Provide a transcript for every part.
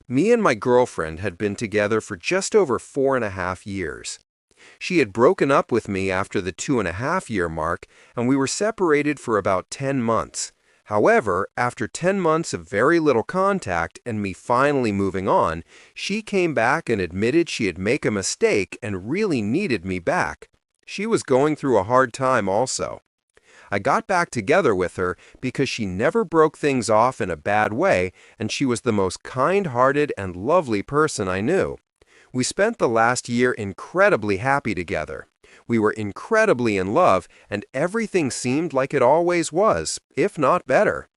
Me and my girlfriend had been together for just over 4.5 years. She had broken up with me after the 2.5 year mark, and we were separated for about 10 months. However, after 10 months of very little contact and me finally moving on, she came back and admitted she had made a mistake and really needed me back. She was going through a hard time also. I got back together with her because she never broke things off in a bad way, and she was the most kind-hearted and lovely person I knew. We spent the last year incredibly happy together. We were incredibly in love, and everything seemed like it always was, if not better.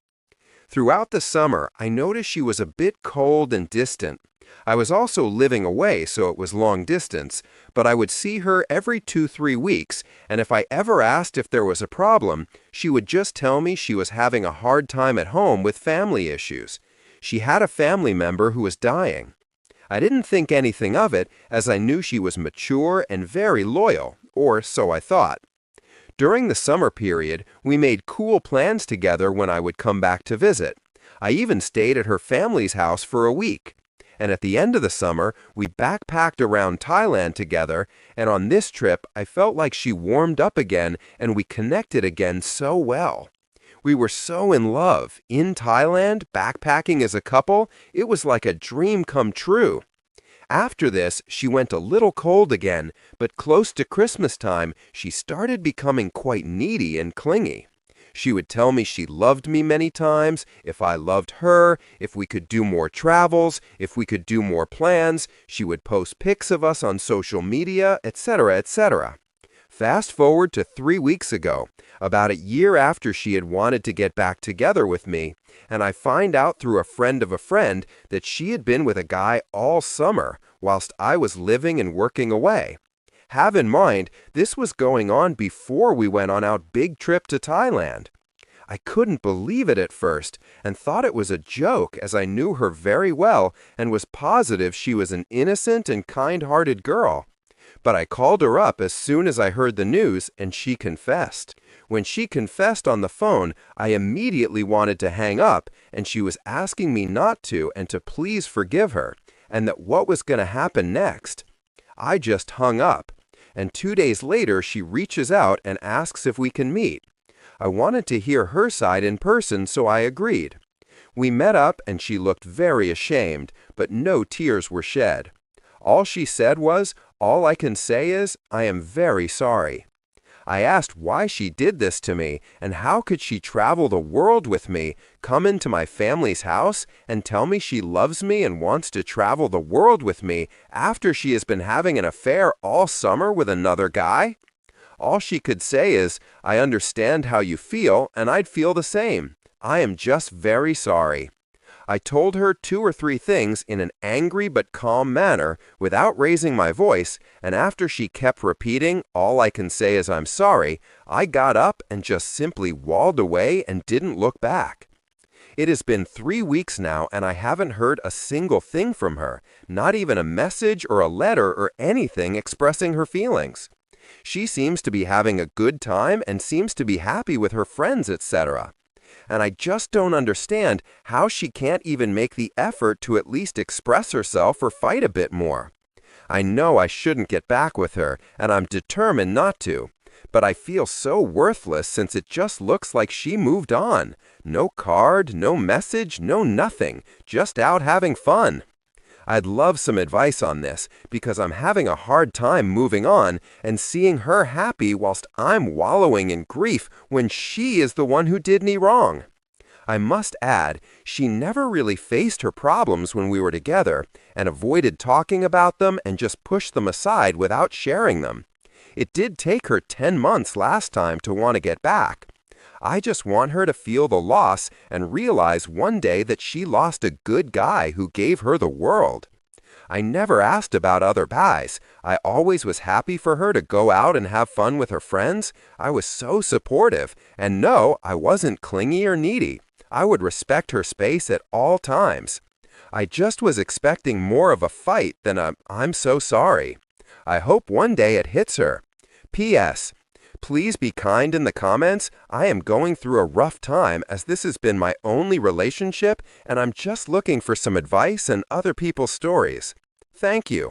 Throughout the summer, I noticed she was a bit cold and distant. I was also living away, so it was long distance, but I would see her every 2-3 weeks, and if I ever asked if there was a problem, she would just tell me she was having a hard time at home with family issues. She had a family member who was dying. I didn't think anything of it, as I knew she was mature and very loyal, or so I thought. During the summer period, we made cool plans together when I would come back to visit. I even stayed at her family's house for a week. And at the end of the summer, we backpacked around Thailand together, and on this trip, I felt like she warmed up again and we connected again so well. We were so in love. In Thailand, backpacking as a couple, it was like a dream come true. After this, she went a little cold again, but close to Christmas time, she started becoming quite needy and clingy. She would tell me she loved me many times, if I loved her, if we could do more travels, if we could do more plans. She would post pics of us on social media, etc., etc. Fast forward to 3 weeks ago, about a year after she had wanted to get back together with me, and I find out through a friend of a friend that she had been with a guy all summer whilst I was living and working away. Have in mind, this was going on before we went on our big trip to Thailand. I couldn't believe it at first and thought it was a joke, as I knew her very well and was positive she was an innocent and kind-hearted girl. But I called her up as soon as I heard the news, and she confessed. When she confessed on the phone, I immediately wanted to hang up, and she was asking me not to and to please forgive her, and that what was going to happen next. I just hung up, and 2 days later she reaches out and asks if we can meet. I wanted to hear her side in person, so I agreed. We met up and she looked very ashamed, but no tears were shed. All she said was, "All I can say is, I am very sorry." I asked why she did this to me, and how could she travel the world with me, come into my family's house, and tell me she loves me and wants to travel the world with me after she has been having an affair all summer with another guy? All she could say is, "I understand how you feel, and I'd feel the same. I am just very sorry." I told her 2 or 3 things in an angry but calm manner without raising my voice, and after she kept repeating, "All I can say is I'm sorry," I got up and just simply walled away and didn't look back. It has been 3 weeks now, and I haven't heard a single thing from her, not even a message or a letter or anything expressing her feelings. She seems to be having a good time and seems to be happy with her friends, etc. And I just don't understand how she can't even make the effort to at least express herself or fight a bit more. I know I shouldn't get back with her, and I'm determined not to. But I feel so worthless since it just looks like she moved on. No card, no message, no nothing, just out having fun. I'd love some advice on this, because I'm having a hard time moving on and seeing her happy whilst I'm wallowing in grief when she is the one who did me wrong. I must add, she never really faced her problems when we were together and avoided talking about them and just pushed them aside without sharing them. It did take her 10 months last time to want to get back. I just want her to feel the loss and realize one day that she lost a good guy who gave her the world. I never asked about other guys. I always was happy for her to go out and have fun with her friends. I was so supportive. And no, I wasn't clingy or needy. I would respect her space at all times. I just was expecting more of a fight than a "I'm so sorry." I hope one day it hits her. P.S. Please be kind in the comments. I am going through a rough time as this has been my only relationship and I'm just looking for some advice and other people's stories. Thank you.